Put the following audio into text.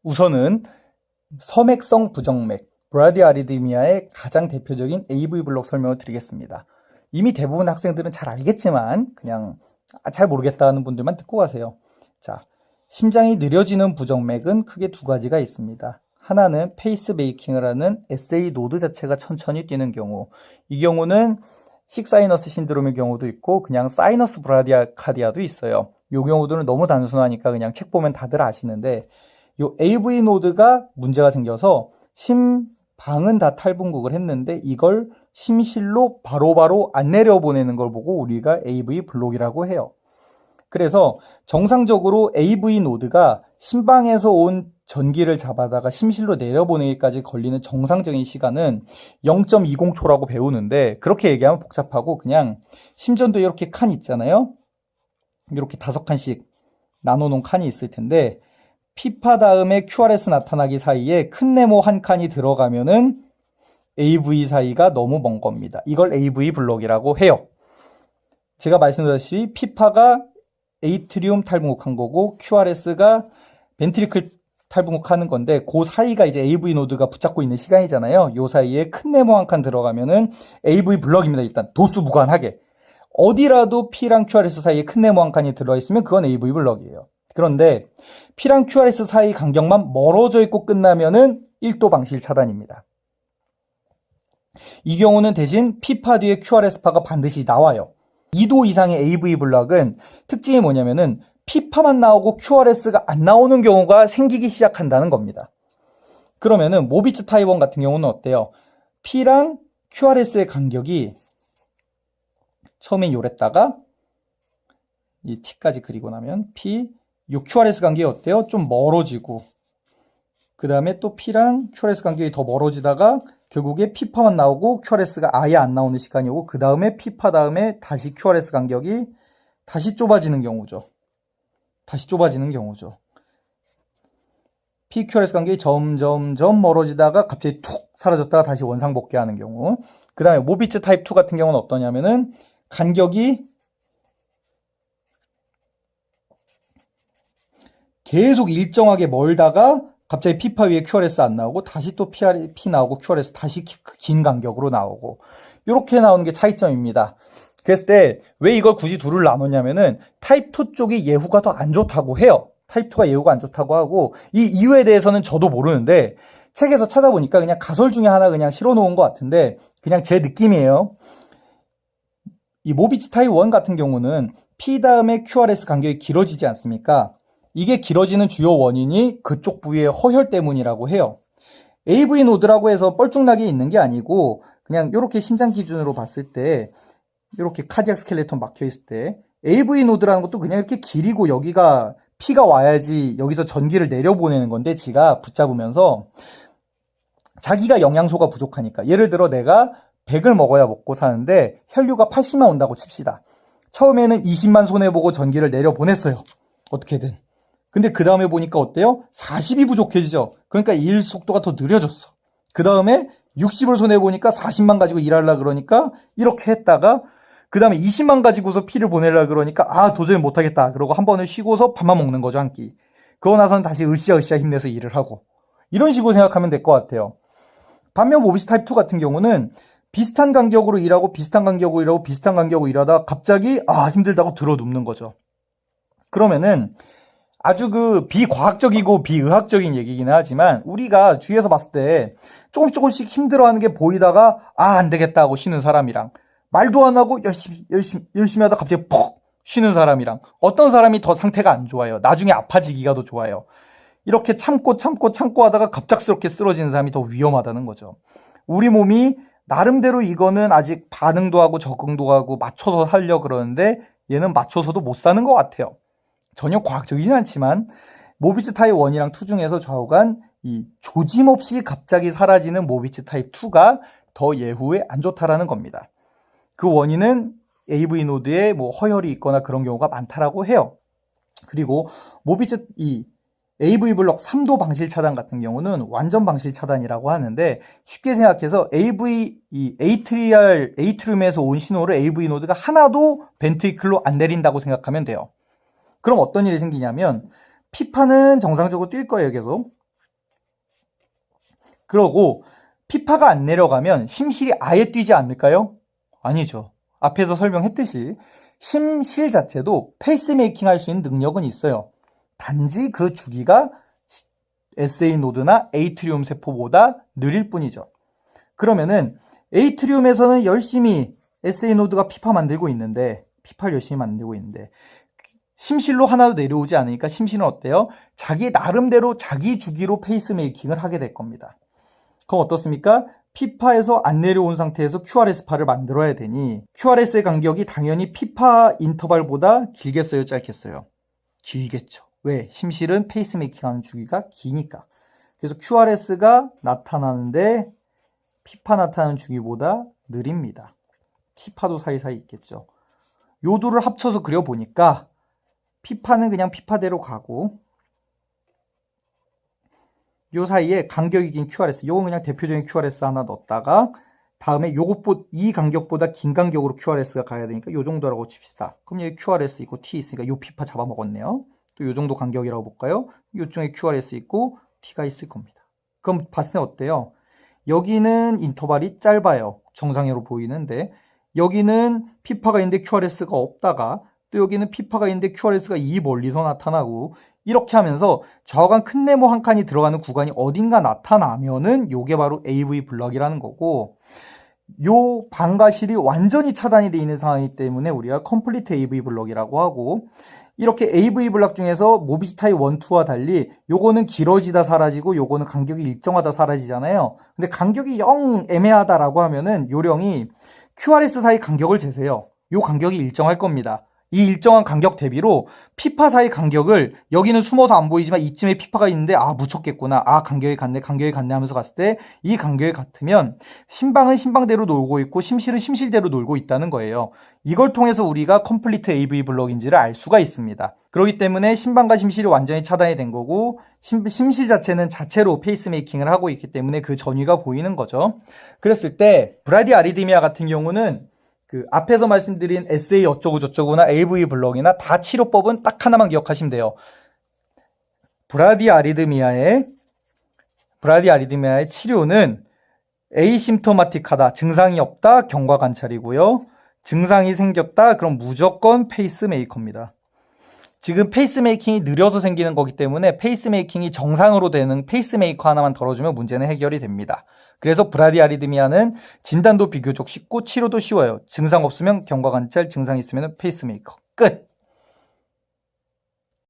우선은 섬액성 부정맥, 브라디아리드미아의 가장 대표적인 AV 블록 설명을 드리겠습니다. 이미 대부분 학생들은 잘 알겠지만 그냥 잘 모르겠다는 분들만 듣고 가세요. 자, 심장이 느려지는 부정맥은 크게 두 가지가 있습니다. 하나는 페이스메이킹을 하는 SA 노드 자체가 천천히 뛰는 경우, 이 경우는 식사이너스 신드롬의 경우도 있고 그냥 사이너스 브라디아카디아도 있어요. 이 경우들은 너무 단순하니까 그냥 책 보면 다들 아시는데, 이 AV 노드가 문제가 생겨서 심방은 다 탈분국을 했는데 이걸 심실로 바로바로 안 내려보내는 걸 보고 우리가 AV 블록이라고 해요. 그래서 정상적으로 AV 노드가 심방에서 온 전기를 잡아다가 심실로 내려보내기까지 걸리는 정상적인 시간은 0.20초라고 배우는데, 그렇게 얘기하면 복잡하고 그냥 심전도에 이렇게 칸 있잖아요. 이렇게 5칸씩 나눠놓은 칸이 있을 텐데, 피파 다음에 QRS 나타나기 사이에 큰 네모 한 칸이 들어가면은 AV 사이가 너무 먼 겁니다. 이걸 AV 블록이라고 해요. 제가 말씀드렸듯이 피파가 에이트리움 탈분국한 거고 QRS가 벤트리클 탈분국하는 건데, 그 사이가 이제 AV 노드가 붙잡고 있는 시간이잖아요. 요 사이에 큰 네모 한 칸 들어가면은 AV 블럭입니다. 일단 도수 무관하게 어디라도 P랑 QRS 사이에 큰 네모 한 칸이 들어있으면 그건 AV 블럭이에요. 그런데 P랑 QRS 사이 간격만 멀어져 있고 끝나면은 1도 방실 차단입니다. 이 경우는 대신 P파 뒤에 QRS파가 반드시 나와요. 2도 이상의 AV 블럭은 특징이 뭐냐면은 P파만 나오고 QRS가 안 나오는 경우가 생기기 시작한다는 겁니다. 그러면은 모비츠 타입 1 같은 경우는 어때요? P랑 QRS의 간격이 처음엔 요랬다가 이 T까지 그리고 나면 P, 요 QRS 간격이 어때요? 좀 멀어지고, 그 다음에 또 P랑 QRS 간격이 더 멀어지다가 결국에 P파만 나오고 QRS가 아예 안 나오는 시간이 오고, 그 다음에 P파 다음에 다시 QRS 간격이 다시 좁아지는 경우죠. PQRS 간격이 점점 멀어지다가 갑자기 툭 사라졌다가 다시 원상복귀하는 경우. 그 다음에 모비츠 타입 2 같은 경우는 어떠냐면은 간격이 계속 일정하게 멀다가 갑자기 P파 위에 QRS 안 나오고 다시 또 P 나오고 QRS 다시 긴 간격으로 나오고, 이렇게 나오는 게 차이점입니다. 그랬을 때 왜 이걸 굳이 둘을 나눴냐면은 타입 2 쪽이 예후가 더 안 좋다고 해요. 타입 2가 예후가 안 좋다고 하고, 이 이유에 대해서는 저도 모르는데 책에서 찾아보니까 그냥 가설 중에 하나 그냥 실어 놓은 것 같은데, 그냥 제 느낌이에요. 이 모비츠 타입 1 같은 경우는 P 다음에 QRS 간격이 길어지지 않습니까? 이게 길어지는 주요 원인이 그쪽 부위의 허혈 때문이라고 해요. AV 노드라고 해서 뻘쭉나게 있는 게 아니고 그냥 이렇게 심장 기준으로 봤을 때 이렇게 카디악 스켈레톤 막혀 있을 때 AV 노드라는 것도 그냥 이렇게 길이고 여기가 피가 와야지 여기서 전기를 내려보내는 건데, 지가 붙잡으면서 자기가 영양소가 부족하니까, 예를 들어 내가 100을 먹어야 먹고 사는데 혈류가 80만 온다고 칩시다. 처음에는 20만 손해보고 전기를 내려보냈어요. 어떻게든. 근데 그 다음에 보니까 어때요? 40이 부족해지죠. 그러니까 일 속도가 더 느려졌어. 그 다음에 60을 손해보니까 40만 가지고 일하려고 그러니까 이렇게 했다가, 그 다음에 20만 가지고서 피를 보내려고 그러니까 도저히 못하겠다. 그러고 한 번을 쉬고서 밥만 먹는 거죠, 한 끼. 그러고 나서는 다시 으쌰으쌰 힘내서 일을 하고. 이런 식으로 생각하면 될 것 같아요. 반면 모비스 타입 2 같은 경우는 비슷한 간격으로 일하고 비슷한 간격으로 일하다가 갑자기 힘들다고 들어눕는 거죠. 그러면은 아주 비과학적이고 비의학적인 얘기긴 하지만 우리가 주위에서 봤을 때 조금씩 힘들어하는 게 보이다가 안 되겠다 하고 쉬는 사람이랑, 말도 안 하고 열심히 하다 갑자기 퍽 쉬는 사람이랑, 어떤 사람이 더 상태가 안 좋아요? 나중에 아파지기가 더 좋아요? 이렇게 참고 하다가 갑작스럽게 쓰러지는 사람이 더 위험하다는 거죠. 우리 몸이 나름대로 이거는 아직 반응도 하고 적응도 하고 맞춰서 살려고 그러는데, 얘는 맞춰서도 못 사는 것 같아요. 전혀 과학적이진 않지만 모비츠 타입 1이랑 2 중에서 좌우간 이 조짐없이 갑자기 사라지는 모비츠 타입 2가 더 예후에 안 좋다라는 겁니다. 그 원인은 AV 노드에 허혈이 있거나 그런 경우가 많다라고 해요. 그리고 모비츠 AV 블록 3도 방실 차단 같은 경우는 완전 방실 차단이라고 하는데, 쉽게 생각해서 에이트리움에서 온 신호를 AV 노드가 하나도 벤트리클로 안 내린다고 생각하면 돼요. 그럼 어떤 일이 생기냐면, 피파는 정상적으로 뛸 거예요, 계속. 그러고 피파가 안 내려가면 심실이 아예 뛰지 않을까요? 아니죠. 앞에서 설명했듯이 심실 자체도 페이스메이킹 할 수 있는 능력은 있어요. 단지 그 주기가 SA 노드나 에이트리움 세포보다 느릴 뿐이죠. 그러면은 에이트리움에서는 열심히 SA 노드가 피파 만들고 있는데, 피파를 열심히 만들고 있는데 심실로 하나도 내려오지 않으니까 심실은 어때요? 자기 나름대로 자기 주기로 페이스메이킹을 하게 될 겁니다. 그럼 어떻습니까? 피파에서 안 내려온 상태에서 QRS파를 만들어야 되니 QRS의 간격이 당연히 피파 인터벌보다 길겠어요? 짧겠어요? 길겠죠. 왜? 심실은 페이스메이킹 하는 주기가 기니까. 그래서 QRS가 나타나는데 피파 나타나는 주기보다 느립니다. 피파도 사이사이 있겠죠. 요 둘을 합쳐서 그려보니까 피파는 그냥 피파대로 가고 요 사이에 간격이 긴 QRS, 요건 그냥 대표적인 QRS 하나 넣었다가 다음에 이 간격보다 긴 간격으로 QRS가 가야 되니까 요 정도라고 칩시다. 그럼 여기 QRS 있고 T 있으니까 요 피파 잡아먹었네요. 또 요 정도 간격이라고 볼까요? 요쪽에 QRS 있고 T가 있을 겁니다. 그럼 봤을 때 어때요? 여기는 인터벌이 짧아요. 정상으로 보이는데 여기는 피파가 있는데 QRS가 없다가 또 여기는 피파가 있는데 QRS가 이 멀리서 나타나고 이렇게 하면서 좌우간 큰 네모 한 칸이 들어가는 구간이 어딘가 나타나면은 요게 바로 AV 블럭이라는 거고 요 방과 실이 완전히 차단이 되어 있는 상황이기 때문에 우리가 컴플리트 AV 블럭이라고 하고 이렇게 AV 블럭 중에서 모비지타입 1, 2와 달리 요거는 길어지다 사라지고 요거는 간격이 일정하다 사라지잖아요. 근데 간격이 영 애매하다라고 하면은 요령이 QRS 사이 간격을 재세요. 요 간격이 일정할 겁니다. 이 일정한 간격 대비로 피파 사이 간격을 여기는 숨어서 안 보이지만 이쯤에 피파가 있는데 아 묻혔겠구나. 아 간격이 같네 하면서 갔을 때 이 간격이 같으면 심방은 심방대로 놀고 있고 심실은 심실대로 놀고 있다는 거예요. 이걸 통해서 우리가 컴플리트 AV 블럭인지를 알 수가 있습니다. 그렇기 때문에 심방과 심실이 완전히 차단이 된 거고 심실 자체는 자체로 페이스메이킹을 하고 있기 때문에 그 전위가 보이는 거죠. 그랬을 때 브라디 아리드미아 같은 경우는 그 앞에서 말씀드린 SA 어쩌고 저쩌고나 AV 블럭이나 다 치료법은 딱 하나만 기억하시면 돼요. 브라디 아리드미아의 치료는 에이심토마틱하다, 증상이 없다, 경과 관찰이고요. 증상이 생겼다, 그럼 무조건 페이스메이커입니다. 지금 페이스메이킹이 느려서 생기는 거기 때문에 페이스메이킹이 정상으로 되는 페이스메이커 하나만 덜어주면 문제는 해결이 됩니다. 그래서 브라디 아리드미아는 진단도 비교적 쉽고 치료도 쉬워요. 증상 없으면 경과 관찰, 증상 있으면 페이스메이커. 끝!